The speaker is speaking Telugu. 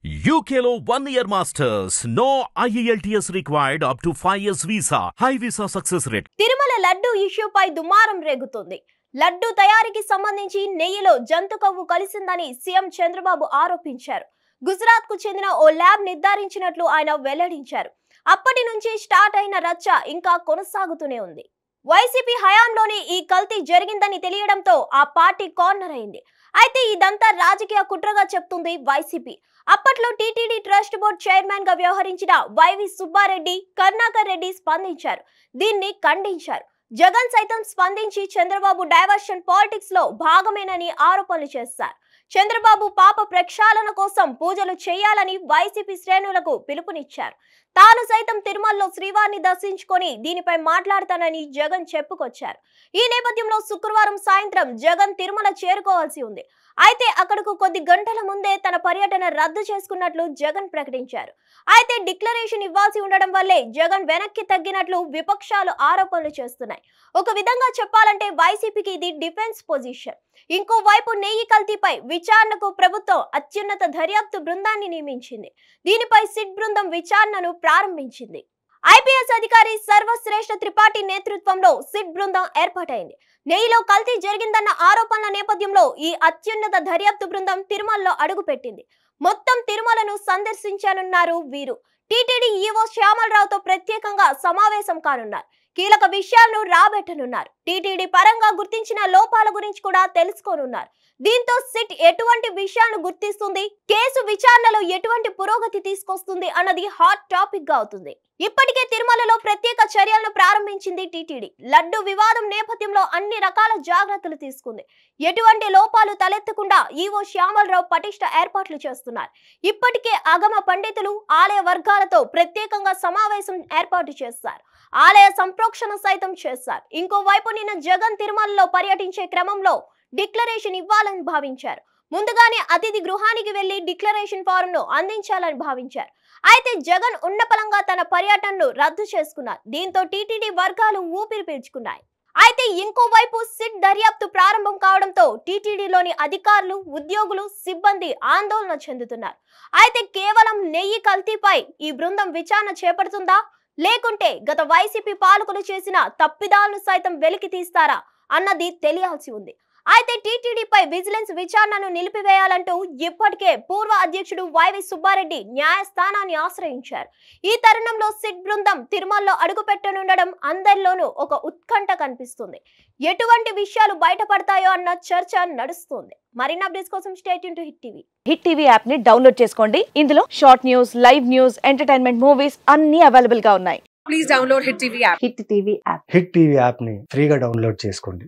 UKలో 1 year masters. No IELTS required up to 5 years visa. High visa success rate. Tirumala laddu ఇష్యూపై దుమారం రేగుతుంది. లడ్డు తయారీకి సంబంధించి నెయ్యిలో జంతు కొవ్వు కలిసిందని సీఎం చంద్రబాబు ఆరోపించారు. గుజరాత్ కు చెందిన ఓ ల్యాబ్ నిర్ధారించినట్లు ఆయన వెల్లడించారు. అప్పటి నుంచి స్టార్ట్ అయిన రచ్చ ఇంకా కొనసాగుతూనే ఉంది. వైసీపీ హయాంలోనే ఈ కల్తీ జరిగిందని తెలియడంతో ఆ పార్టీ కార్నర్ అయింది. అయితే ఇదంతా రాజకీయ కుట్రగా చెప్తుంది వైసీపీ. అప్పట్లో టీటీడీ ట్రస్ట్ బోర్డు చైర్మన్ గా వ్యవహరించిన వైవి సుబ్బారెడ్డి, కరుణాకర్ రెడ్డి స్పందించారు. దీన్ని ఖండించారు. జగన్ సైతం స్పందించి చంద్రబాబు డైవర్షన్ పాలిటిక్స్ లో భాగమేనని ఆరోపణలు చేశారు. చంద్రబాబు పాప ప్రక్షాళన కోసం పూజలు చేయాలని వైసీపీ శ్రేణులకు పిలుపునిచ్చారు. తాను సైతం తిరుమలలో శ్రీవారిని దర్శించుకొని దీనిపై మాట్లాడతానని జగన్ చెప్పుకొచ్చారు. ఈ నేపథ్యంలో శుక్రవారం సాయంత్రం జగన్ తిరుమల చేరుకోవాల్సి ఉంది. అయితే అక్కడకు కొద్ది గంటల ముందే తన పర్యటన రద్దు చేసుకున్నట్లు జగన్ ప్రకటించారు. అయితే డిక్లరేషన్ ఇవ్వాల్సి ఉండడం వల్లే జగన్ వెనక్కి తగ్గినట్లు విపక్షాలు ఆరోపణలు చేస్తున్నాయి. ఒక విధంగా చెప్పాలంటే వైసీపీకి ఇది డిఫెన్స్ పొజిషన్. ఇంకోవైపు నెయ్యి కల్తీపై విచారణకు ప్రభుత్వం అత్యున్నత దర్యాప్తు బృందాన్ని నియమించింది. దీనిపై సిట్ బృందం విచారణను ప్రారంభించింది. ఐపీఎస్ అధికారి సర్వశ్రేష్ఠ త్రిపాఠి నేతృత్వంలో సిట్ బృందం ఏర్పాటైంది. నెయ్యిలో కల్తీ జరిగిందన్న ఆరోపణల నేపథ్యంలో ఈ అత్యున్నత దర్యాప్తు బృందం తిరుమలలో అడుగుపెట్టింది. మొత్తం తిరుమలను సందర్శించనున్నారు వీరు. టీటీడీ ఈవో శ్యామలరావుతో ప్రత్యేకంగా సమావేశం కానున్నారు. కీలక విషయాలను రాబెట్టనున్నారు. టీటీడీ పరంగా గుర్తించిన లోపాల గురించి కూడా తెలుసుకోనున్నారు. దీంతో సిట్ ఎటువంటి విషయాలను గుర్తిస్తుంది, కేసు విచారణలో ఎటువంటి పురోగతి తీసుకొస్తుంది అన్నది హాట్ టాపిక్ గా అవుతుంది. ఇప్పటికే తిరుమలలో ప్రత్యేక చర్యలను ప్రారంభించింది టీటీడీ. లడ్డు వివాదం నేపథ్యంలో అన్ని రకాల జాగ్రత్తలు తీసుకుంది. ఎటువంటి లోపాలు తలెత్తకుండా ఈవో శ్యామలరావు పటిష్ట ఏర్పాట్లు చేస్తున్నారు. ఇప్పటికే అగమ పండితులు, ఆలయ వర్గాలతో ప్రత్యేకంగా సమావేశం ఏర్పాటు చేస్తారు. ఆలయ సంప్రోక్షణ సైతం చేస్తారు. ఇంకోవైపు నిన్న జగన్ తిరుమలలో పర్యటించే క్రమంలో డిక్లరేషన్ ఇవ్వాలని భావించారు. ముందుగానే అతిథి గృహానికి వెళ్లి డిక్లరేషన్ ఫారం ను అందించాలని భావించారు. అయితే జగన్ ఉన్నపలంగా తన పర్యటనను రద్దు చేసుకున్నారు. దీంతో టీటీడీ వర్గాలు ఊపిరి పీల్చుకున్నాయి. అయితే ఇంకోవైపు సిట్ దర్యాప్తు ప్రారంభం కావడంతో టీటీడీలోని అధికారులు, ఉద్యోగులు, సిబ్బంది ఆందోళన చెందుతున్నారు. అయితే కేవలం నెయ్యి కల్తీపై ఈ బృందం విచారణ చేపడుతుందా, లేకుంటే గత వైసీపీ పాలకులు చేసిన తప్పిదాలను సైతం వెలికి తీస్తారా అన్నది తెలియాల్సి ఉంది. అయితే టీటీడీపై విజిలెన్స్ విచారణను నిలిపివేయాలంటూ ఇప్పటికే పూర్వ అధ్యక్షుడు వైవి సుబ్బారెడ్డి న్యాయస్థానాన్ని ఆశ్రయించారు. ఈ తరుణంలో సిట్ బృందం తిరుమలలో అడుగుపెట్టనుండడం అందరిలోనూ ఒక ఉత్కంఠ కనిపిస్తుంది. ఎటువంటి విషయాలు బయటపడతాయో అన్న చర్చ నడుస్తుంది. మరిన్ని అప్డేట్స్ కోసం stay tune to hit TV. Hit TV app ని డౌన్లోడ్ చేసుకోండి. ఇందులో short news, live news, entertainment movies అన్ని అవైలబుల్ గా ఉన్నాయి. Please download Hit TV app. Hit TV app hit TV app ని ఫ్రీగా డౌన్లోడ్ చేసుకోండి.